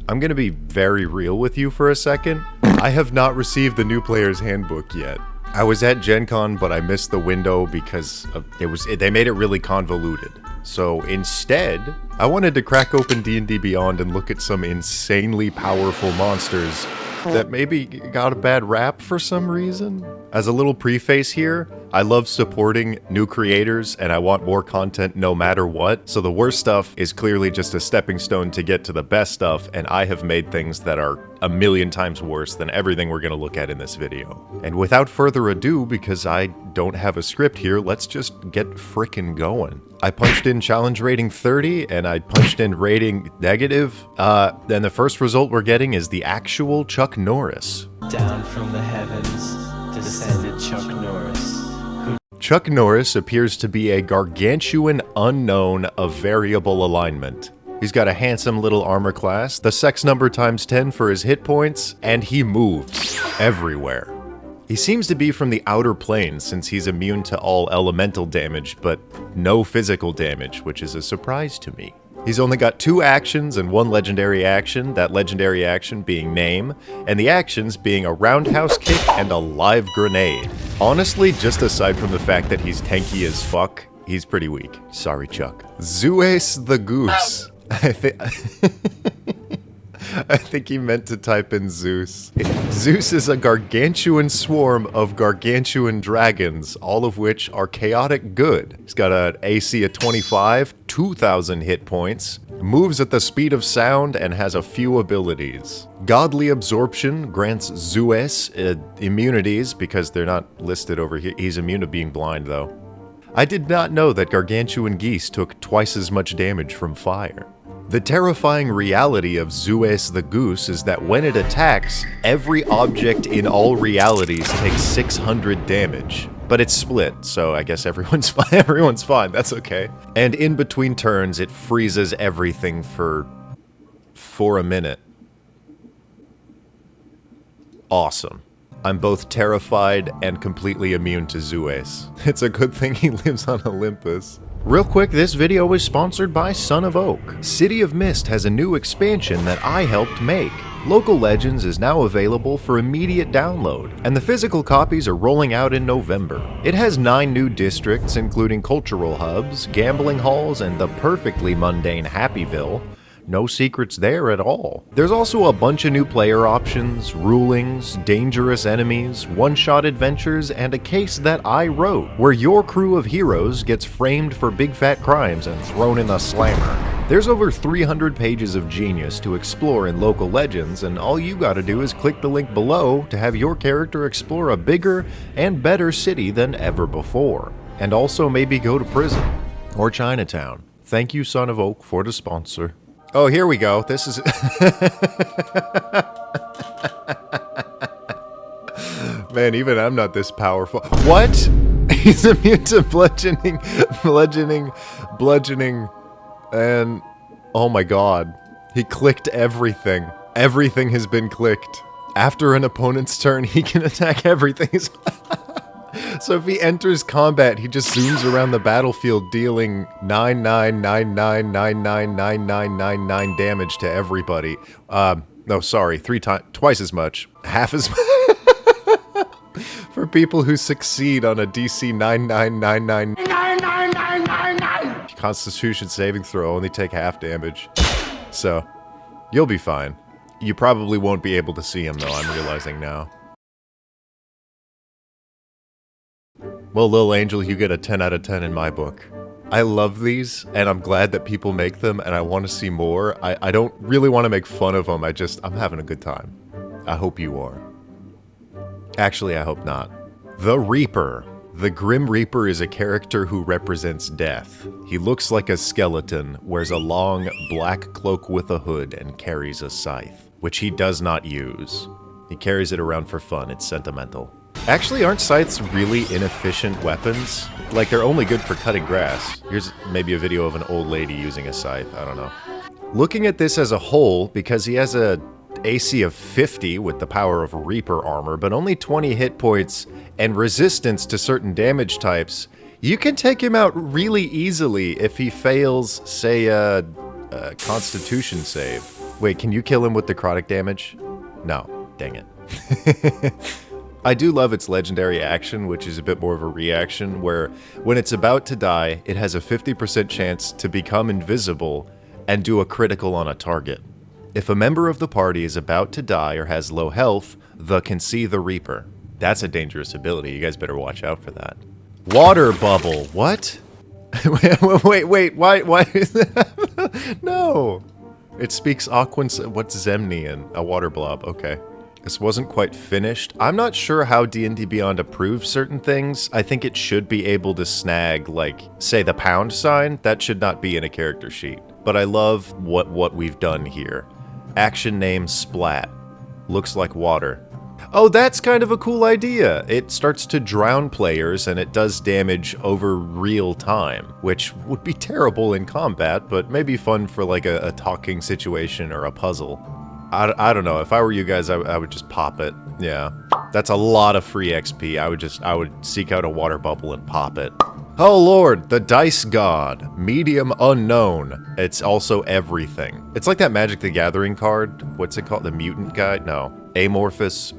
I'm gonna be very real with you for a second. I have not received the new player's handbook yet. I was at Gen Con, but I missed the window because they made it really convoluted. So instead, I wanted to crack open D&D Beyond and look at some insanely powerful monsters that maybe got a bad rap for some reason. As a little preface here, I love supporting new creators and I want more content no matter what, so the worst stuff is clearly just a stepping stone to get to the best stuff, and I have made things that are a million times worse than everything we're gonna look at in this video. And without further ado, because I don't have a script here, let's just get frickin' going. I punched in challenge rating 30 and I punched in rating negative. Then the first result we're getting is the actual Chuck Norris. Down from the heavens descended Chuck Norris. Chuck Norris appears to be a gargantuan unknown of variable alignment. He's got a handsome little armor class, the sex number times 10 for his hit points, and he moves everywhere. He seems to be from the outer planes since he's immune to all elemental damage, but no physical damage, which is a surprise to me. He's only got 2 actions and 1 legendary action, that legendary action being Name, and the actions being a roundhouse kick and a live grenade. Honestly, just aside from the fact that he's tanky as fuck, he's pretty weak. Sorry, Chuck. Zeus the Goose. I think he meant to type in Zeus. Zeus is a gargantuan swarm of gargantuan dragons, all of which are chaotic good. He's got an AC of 25, 2,000 hit points, moves at the speed of sound, and has a few abilities. Godly Absorption grants Zeus immunities, because they're not listed over here. He's immune to being blind, though. I did not know that gargantuan geese took twice as much damage from fire. The terrifying reality of Zeus the Goose is that when it attacks, every object in all realities takes 600 damage. But it's split, so I guess everyone's fine. Everyone's fine, that's okay. And in between turns, it freezes everything for a minute. Awesome. I'm both terrified and completely immune to Zeus. It's a good thing he lives on Olympus. Real quick, this video is sponsored by Son of Oak. City of Mist has a new expansion that I helped make. Local Legends is now available for immediate download, and the physical copies are rolling out in November. It has 9 new districts, including cultural hubs, gambling halls, and the perfectly mundane Happyville. No secrets there at all. There's also a bunch of new player options, rulings, dangerous enemies, one-shot adventures, and a case that I wrote, where your crew of heroes gets framed for big fat crimes and thrown in the slammer. There's over 300 pages of genius to explore in Local Legends, and all you gotta do is click the link below to have your character explore a bigger and better city than ever before. And also maybe go to prison. Or Chinatown. Thank you, Son of Oak, for the sponsor. Oh, here we go. This is... Man, even I'm not this powerful. What? He's immune to bludgeoning, and... Oh my god. He clicked everything. Everything has been clicked. After an opponent's turn, he can attack everything. So if he enters combat, he just zooms around the battlefield dealing 9999999999 damage to everybody. No, sorry, twice as much. Half as much. For people who succeed on a DC 9999 Constitution saving throw, only take half damage. So, you'll be fine. You probably won't be able to see him though, I'm realizing now. Well, Lil Angel, you get a 10 out of 10 in my book. I love these, and I'm glad that people make them, and I want to see more. I don't really want to make fun of them, I'm having a good time. I hope you are. Actually, I hope not. The Reaper. The Grim Reaper is a character who represents death. He looks like a skeleton, wears a long black cloak with a hood, and carries a scythe, which he does not use. He carries it around for fun, it's sentimental. Actually, aren't scythes really inefficient weapons? Like, they're only good for cutting grass. Here's maybe a video of an old lady using a scythe, I don't know. Looking at this as a whole, because he has a AC of 50 with the power of Reaper armor, but only 20 hit points and resistance to certain damage types, you can take him out really easily if he fails, say, a Constitution save. Wait, can you kill him with necrotic damage? No. Dang it. I do love its legendary action, which is a bit more of a reaction, where when it's about to die, it has a 50% chance to become invisible and do a critical on a target. If a member of the party is about to die or has low health, the can see the Reaper. That's a dangerous ability. You guys better watch out for that. Water bubble. What? wait. Why is that? No. It speaks Aquan. What's Zemnian? A water blob. Okay. This wasn't quite finished. I'm not sure how D&D Beyond approves certain things. I think it should be able to snag, like, say the pound sign. That should not be in a character sheet. But I love what we've done here. Action name Splat. Looks like water. Oh, that's kind of a cool idea. It starts to drown players and it does damage over real time, which would be terrible in combat, but maybe fun for like a talking situation or a puzzle. I don't know. If I were you guys, I would just pop it. Yeah. That's a lot of free XP. I would seek out a water bubble and pop it. Oh lord, the Dice God. Medium unknown. It's also everything. It's like that Magic the Gathering card. What's it called? The Mutant Guy? No. Amorphous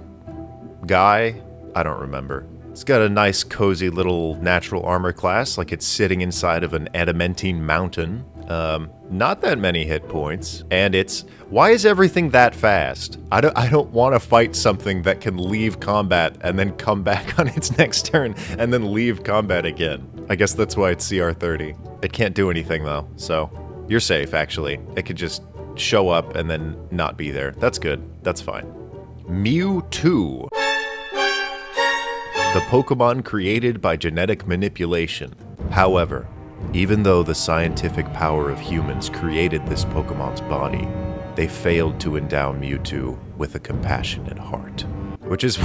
Guy? I don't remember. It's got a nice cozy little natural armor class, like it's sitting inside of an adamantine mountain. Not that many hit points. And it's... Why is everything that fast? I don't want to fight something that can leave combat and then come back on its next turn and then leave combat again. I guess that's why it's CR30. It can't do anything though, so you're safe actually. It could just show up and then not be there. That's good. That's fine. Mewtwo. The Pokemon created by genetic manipulation. However, even though the scientific power of humans created this Pokemon's body, they failed to endow Mewtwo with a compassionate heart. Which is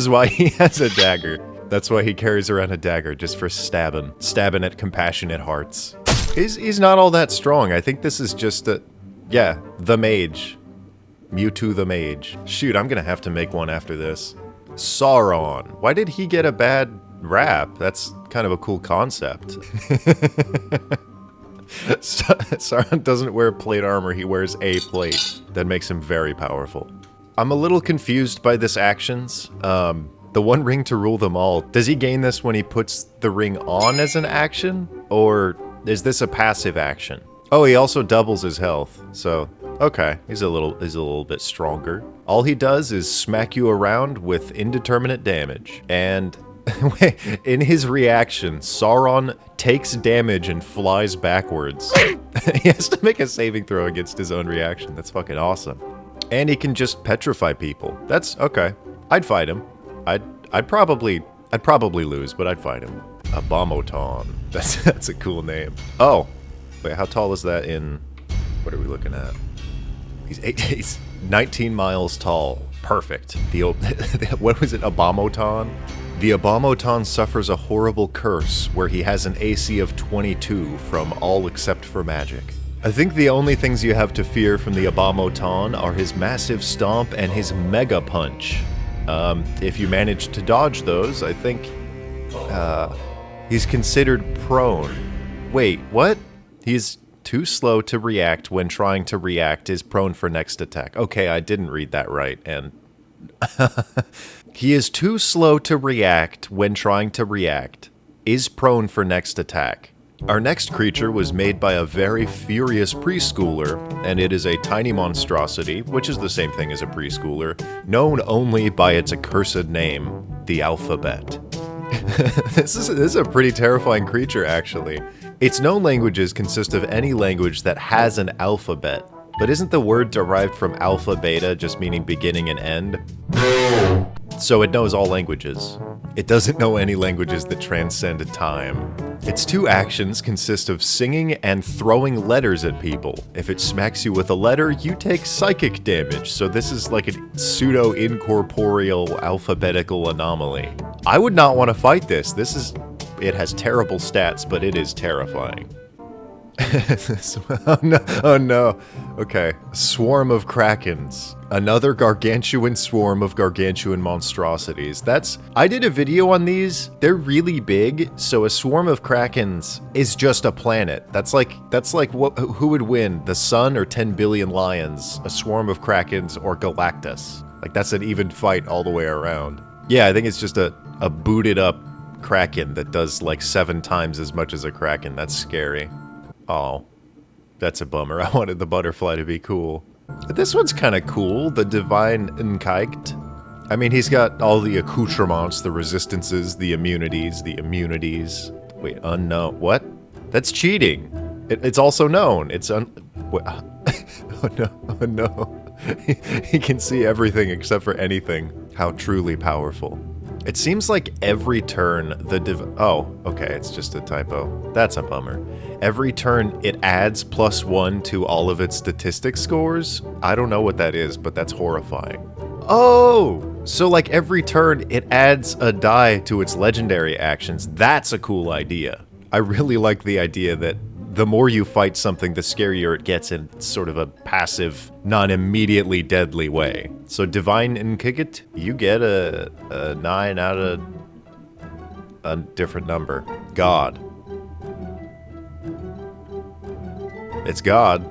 why he has a dagger. That's why he carries around a dagger, just for stabbing at compassionate hearts. He's not all that strong. I think this is just yeah, the mage. Mewtwo the mage. Shoot, I'm gonna have to make one after this. Sauron. Why did he get a bad rap? That's kind of a cool concept. Sauron doesn't wear plate armor, he wears a plate. That makes him very powerful. I'm a little confused by this actions. The one ring to rule them all. Does he gain this when he puts the ring on as an action? Or is this a passive action? Oh, he also doubles his health, so okay, he's a little bit stronger. All he does is smack you around with indeterminate damage. And in his reaction, Sauron takes damage and flies backwards. He has to make a saving throw against his own reaction. That's fucking awesome. And he can just petrify people. That's okay. I'd fight him. I'd probably lose, but I'd fight him. Abomoton. That's a cool name. Oh, wait, how tall is that in? What are we looking at? He's 19 miles tall. Perfect. What was it? Abomoton. The Abomoton suffers a horrible curse where he has an AC of 22 from all except for magic. I think the only things you have to fear from the Abomoton are his massive stomp and his mega punch. If you manage to dodge those, I think he's considered prone. Wait, what? He's too slow to react when trying to react is prone for next attack. Okay, I didn't read that right, and... He is too slow to react when trying to react, is prone for next attack. Our next creature was made by a very furious preschooler, and it is a tiny monstrosity, which is the same thing as a preschooler, known only by its accursed name, the alphabet. This is a pretty terrifying creature, actually. Its known languages consist of any language that has an alphabet, but isn't the word derived from alpha beta, just meaning beginning and end? So it knows all languages. It doesn't know any languages that transcend time. Its two actions consist of singing and throwing letters at people. If it smacks you with a letter, you take psychic damage, so this is like a pseudo-incorporeal alphabetical anomaly. I would not want to fight this. It has terrible stats, but it is terrifying. Oh no, oh no. Okay. Swarm of Krakens. Another gargantuan swarm of gargantuan monstrosities. I did a video on these. They're really big, so a swarm of Krakens is just a planet. That's like who would win? The sun or 10 billion lions? A swarm of Krakens or Galactus? Like, that's an even fight all the way around. Yeah, I think it's just a booted up Kraken that does like 7 times as much as a Kraken. That's scary. Oh, that's a bummer. I wanted the butterfly to be cool. But this one's kind of cool, the Divine Nkiked. I mean, he's got all the accoutrements, the resistances, the immunities. Wait, unknown. What? That's cheating. It's also known. It's what? Oh no, oh no. He can see everything except for anything. How truly powerful. It seems like every turn oh, okay, it's just a typo. That's a bummer. Every turn it adds +1 to all of its statistic scores. I don't know what that is, but that's horrifying. Oh, so like every turn it adds a die to its legendary actions. That's a cool idea. I really like the idea that the more you fight something, the scarier it gets in sort of a passive, non-immediately deadly way. So Divine Nkikit, you get a 9 out of a different number. God. It's God.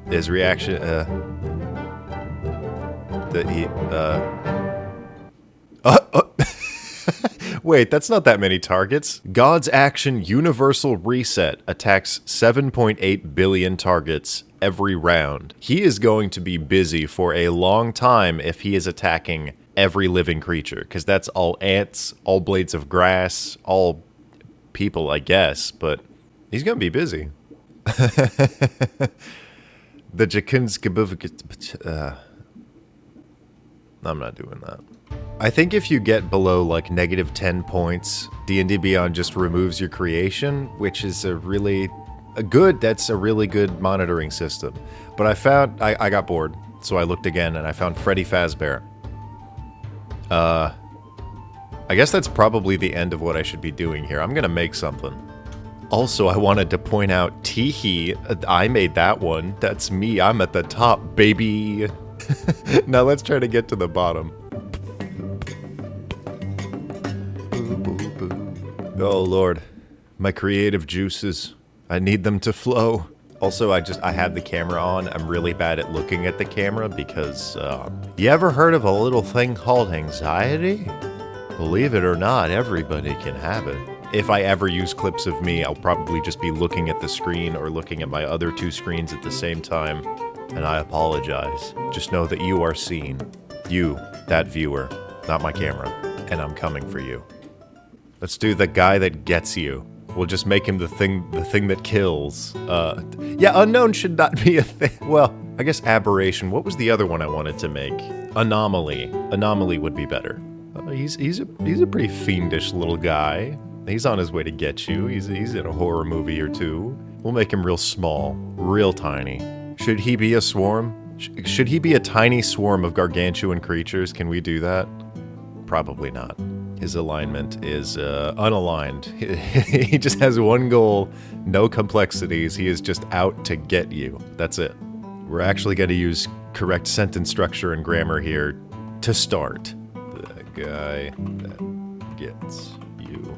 His reaction, Wait, that's not that many targets. God's action Universal Reset attacks 7.8 billion targets every round. He is going to be busy for a long time if he is attacking every living creature, because that's all ants, all blades of grass, all people, I guess, but he's going to be busy. The Jakunskabuvik... I'm not doing that. I think if you get below like -10 points, D&D Beyond just removes your creation, which is that's a really good monitoring system. But I got bored, so I looked again and I found Freddy Fazbear. I guess that's probably the end of what I should be doing here. I'm gonna make something. Also, I wanted to point out Teehee. I made that one. That's me. I'm at the top, baby. Now let's try to get to the bottom. Oh lord, my creative juices. I need them to flow. Also, I have the camera on. I'm really bad at looking at the camera because, you ever heard of a little thing called anxiety? Believe it or not, everybody can have it. If I ever use clips of me, I'll probably just be looking at the screen or looking at my other 2 screens at the same time. And I apologize. Just know that you are seen. You, that viewer, not my camera. And I'm coming for you. Let's do the guy that gets you. We'll just make him the thing that kills. Yeah, unknown should not be a thing. Well, I guess aberration. What was the other one I wanted to make? Anomaly. Anomaly would be better. He's a pretty fiendish little guy. He's on his way to get you. He's in a horror movie or 2. We'll make him real small, real tiny. Should he be a swarm? Should he be a tiny swarm of gargantuan creatures? Can we do that? Probably not. His alignment is unaligned. He just has one goal, no complexities. He is just out to get you. That's it. We're actually going to use correct sentence structure and grammar here to start. The guy that gets you.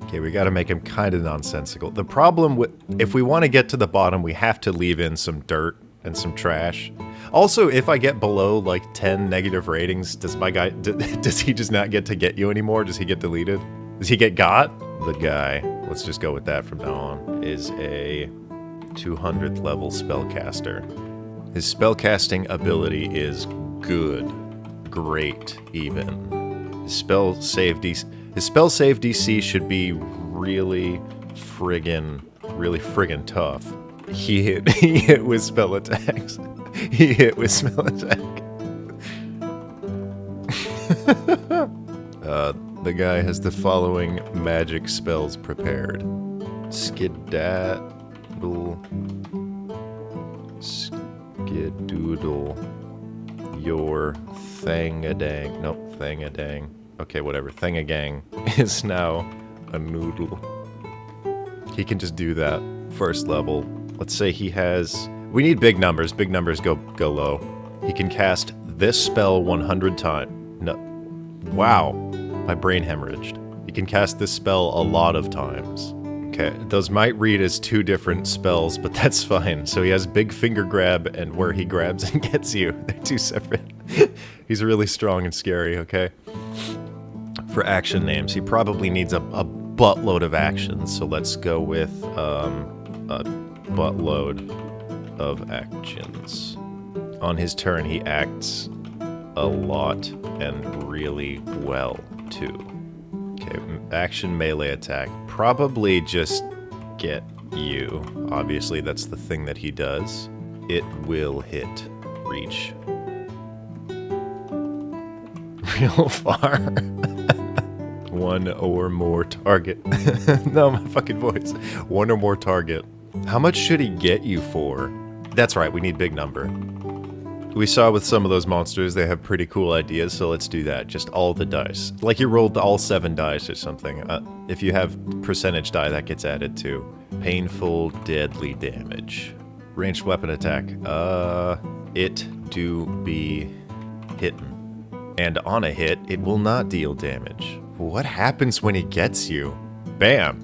Okay, we gotta make him kind of nonsensical. The problem with, if we want to get to the bottom, we have to leave in some dirt and some trash. Also, if I get below like 10 negative ratings, does my guy, does he just not get to get you anymore? Does he get deleted? Does he get got? The guy, let's just go with that from now on, is a 200th level spellcaster. His spellcasting ability is good. Great, even. His spell save DC should be really friggin' tough. He hit with spell attacks. He hit with spell attack. The guy has the following magic spells prepared. Skedaddle. Skedoodle. Your thangadang. Nope, thangadang. Okay, whatever. Thangagang is now a noodle. He can just do that. First level. Let's say he has... We need big numbers. Big numbers go low. He can cast this spell 100 times. No. Wow. My brain hemorrhaged. He can cast this spell a lot of times. Okay, those might read as two different spells, but that's fine. So he has Big Finger Grab and where he grabs and gets you. They're two separate. He's really strong and scary, okay? For action names, he probably needs a buttload of actions. So let's go with a buttload of actions. On his turn, he acts a lot and really well, too. Okay, action melee attack. Probably just get you. Obviously, that's the thing that he does. It will hit. Reach. Real far. One or more target. No, my fucking voice. One or more target. How much should he get you for? That's right, we need big number. We saw with some of those monsters, they have pretty cool ideas, so let's do that. Just all the dice. Like you rolled all 7 dice or something. If you have percentage die, that gets added too. Painful, deadly damage. Ranged weapon attack. It do be hitting. And on a hit, it will not deal damage. What happens when he gets you? Bam!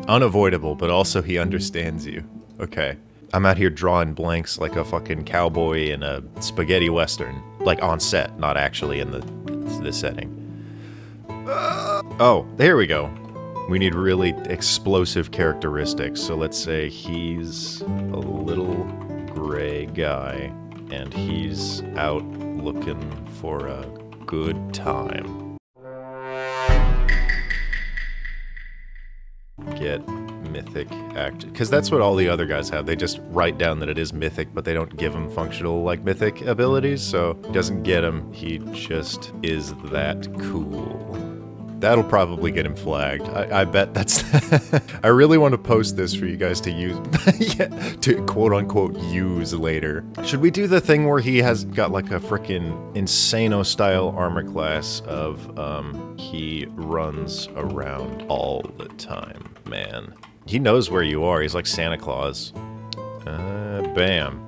Unavoidable, but also he understands you. Okay. I'm out here drawing blanks like a fucking cowboy in a spaghetti western. Like on set, not actually in the setting. Oh, there we go. We need really explosive characteristics. So let's say he's a little gray guy and he's out looking for a good time. Get mythic act, because that's what all the other guys have. They just write down that it is mythic, but they don't give him functional like mythic abilities, so he doesn't get him. He just is that cool. That'll probably get him flagged. I bet that's... I really want to post this for you guys to use, yeah, to quote-unquote use later. Should we do the thing where he has got like a frickin' Insano-style armor class of, he runs around all the time, man. He knows where you are. He's like Santa Claus. Bam.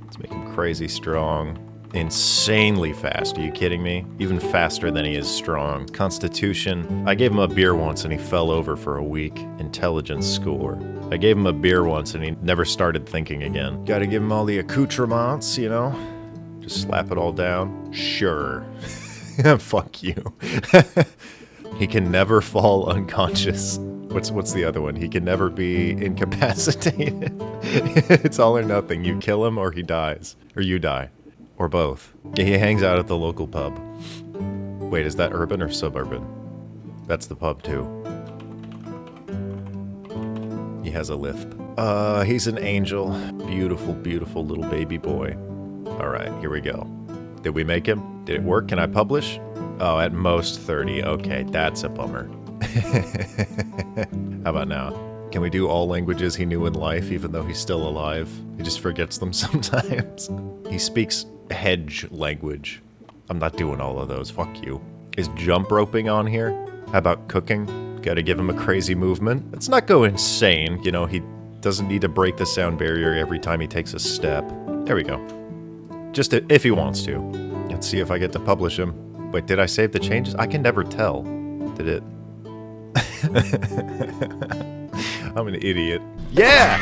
Let's make him crazy strong. Insanely fast. Are you kidding me? Even faster than he is strong. Constitution. I gave him a beer once and he fell over for a week. Intelligence score. I gave him a beer once and he never started thinking again. Gotta give him all the accoutrements, you know? Just slap it all down. Sure. Fuck you. He can never fall unconscious. What's the other one? He can never be incapacitated. It's all or nothing. You kill him or he dies. Or you die. Or both. Yeah, he hangs out at the local pub. Wait, is that urban or suburban? That's the pub too. He has a lisp. He's an angel. Beautiful, beautiful little baby boy. Alright, here we go. Did we make him? Did it work? Can I publish? Oh, at most 30. Okay, that's a bummer. How about now? Can we do all languages he knew in life, even though he's still alive? He just forgets them sometimes. He speaks hedge language. I'm not doing all of those. Fuck you. Is jump roping on here? How about cooking? Gotta give him a crazy movement. Let's not go insane. You know, he doesn't need to break the sound barrier every time he takes a step. There we go. Just if he wants to. Let's see if I get to publish him. Wait, did I save the changes? I can never tell. Did it? I'm an idiot. Yeah!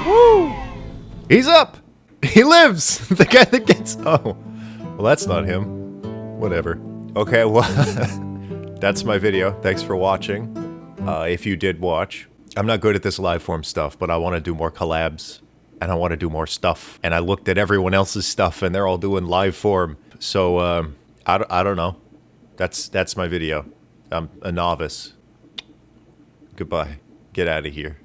Woo! He's up! He lives! The guy that gets... Oh. Well, that's not him. Whatever. Okay, well... That's my video. Thanks for watching. If you did watch. I'm not good at this live form stuff, but I want to do more collabs. And I want to do more stuff. And I looked at everyone else's stuff, and they're all doing live form. So, I don't know. That's my video. I'm a novice. Goodbye. Get out of here.